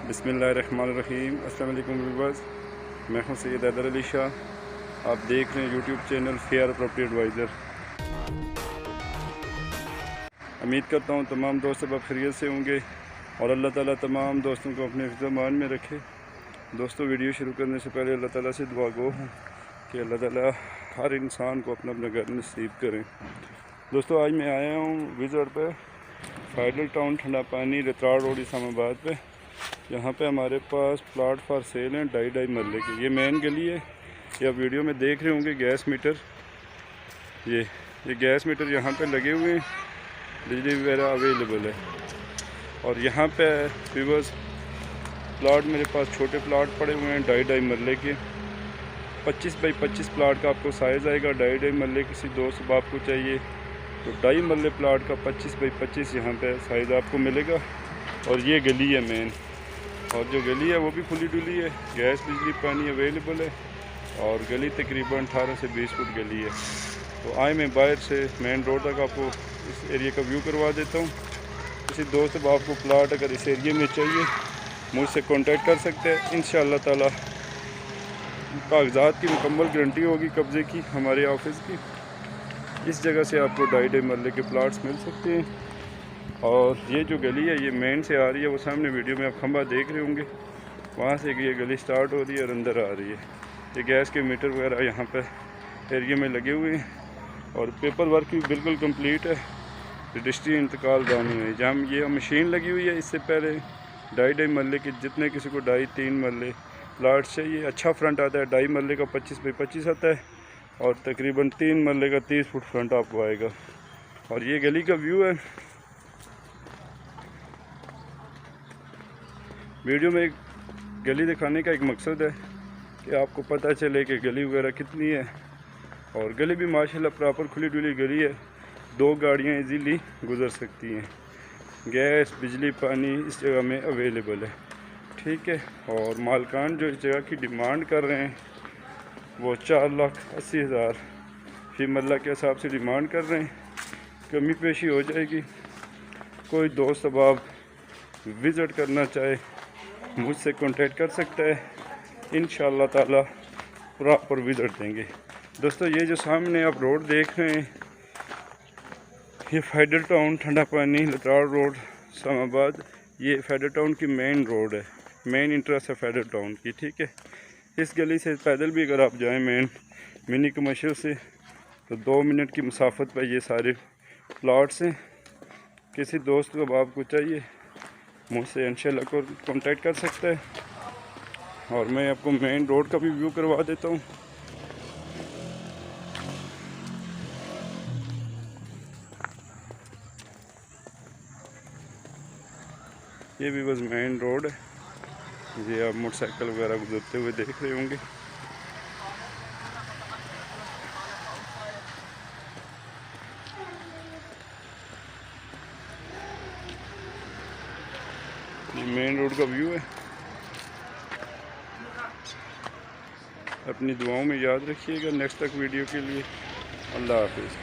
बिस्मिल्लाहिर्रहमानिर्रहीम। अस्सलाम वालेकुम व्यूअर्स, मैं हूं सैयद हैदर अली शाह। आप देख रहे हैं YouTube channel Fair Property Advisor. उम्मीद करता हूं तमाम दोस्त अब खैरियत से होंगे और अल्लाह ताला तमाम दोस्तों को अपने ज़मान में रखे। दोस्तों, वीडियो शुरू करने से पहले अल्लाह ताला से दुआ गो हूँ कि अल्लाह ताला हर इंसान को अपना अपना घर नसीब करें। दोस्तों, आज मैं आया हूँ विज़िट पे फाइडल टाउन ठंडा पानी रतराड़ रोड इस्लामाबाद पे। यहाँ पे हमारे पास प्लाट फॉर सेल हैं 2.5 मरले की। ये मेन गली है। ये आप वीडियो में देख रहे होंगे गैस मीटर। ये गैस मीटर यहाँ पे लगे हुए हैं, बिजली वगैरह अवेलेबल है। और यहाँ पे व्यूअर्स प्लाट मेरे पास छोटे प्लाट पड़े हुए हैं 2.5 मरले के। 25 बाई 25 प्लाट का आपको साइज़ आएगा। 2.5 मरले किसी दोस्त बाप को चाहिए तो 2.5 मरले प्लाट का 25 बाई 25 यहाँ पे साइज़ आपको मिलेगा। और ये गली है मेन, और जो गली है वो भी खुली डुली है, गैस बिजली पानी अवेलेबल है। और गली तकरीबन 18 से 20 फुट गली है। तो आए मैं बाहर से मेन रोड तक आपको इस एरिया का व्यू करवा देता हूँ। किसी दोस्त बाप को प्लाट अगर इस एरिया में चाहिए मुझसे कांटेक्ट कर सकते हैं। इंशाअल्लाह ताला कागजात की मुकम्मल गारंटी होगी कब्ज़े की हमारे ऑफिस की। इस जगह से आपको 2.5 मरले के प्लाट्स मिल सकते हैं। और ये जो गली है ये मेन से आ रही है, वो सामने वीडियो में आप खंबा देख रहे होंगे, वहाँ से ये गली स्टार्ट हो रही है और अंदर आ रही है। ये गैस के मीटर वगैरह यहाँ पर एरिया में लगे हुए हैं और पेपर वर्क भी बिल्कुल कंप्लीट है। रजिस्ट्री इंतकाल दानी है। जहाँ ये मशीन लगी हुई है, इससे पहले 2.5 मरले के जितने किसी को 2.5-3 मरले प्लाट चाहिए, अच्छा फ्रंट आता है 2.5 मरले का 25 बाई 25 आता है और तकरीबन 3 मरले का 30 फुट फ्रंट आपको आएगा। और ये गली का व्यू है। वीडियो में एक गली दिखाने का एक मकसद है कि आपको पता चले कि गली वगैरह कितनी है। और गली भी माशाल्लाह प्रॉपर खुली डुली गली है, 2 गाड़ियाँ इजीली गुजर सकती हैं। गैस बिजली पानी इस जगह में अवेलेबल है, ठीक है। और मालकान जो इस जगह की डिमांड कर रहे हैं वो 4,80,000 फी मरला के हिसाब से डिमांड कर रहे हैं। कमी पेशी हो जाएगी। कोई दोस्त अब आप विज़िट करना चाहे मुझसे कांटेक्ट कर सकता है। इंशाअल्लाह ताला प्रॉपर विज़िट देंगे। दोस्तों, ये जो सामने आप रोड देख रहे हैं ये फाइडल टाउन ठंडा पानी रतराड़ रोड इस्लामाबाद, ये फाइडल टाउन की मेन रोड है, मेन इंटरेस्ट है फाइडल टाउन की, ठीक है। इस गली से पैदल भी अगर आप जाएं मेन मिनी कमर्शियल से तो 2 मिनट की मुसाफत पर ये सारे प्लाट्स हैं। किसी दोस्त को बाप को चाहिए मुझसे इंशाल्लाह को कांटेक्ट कर सकता है। और मैं आपको मेन रोड का भी व्यू करवा देता हूँ। ये भी बस मेन रोड है। ये आप मोटरसाइकिल वगैरह गुजरते हुए देख रहे होंगे। ये मेन रोड का व्यू है। अपनी दुआओं में याद रखिएगा। नेक्स्ट तक वीडियो के लिए अल्लाह हाफिज़।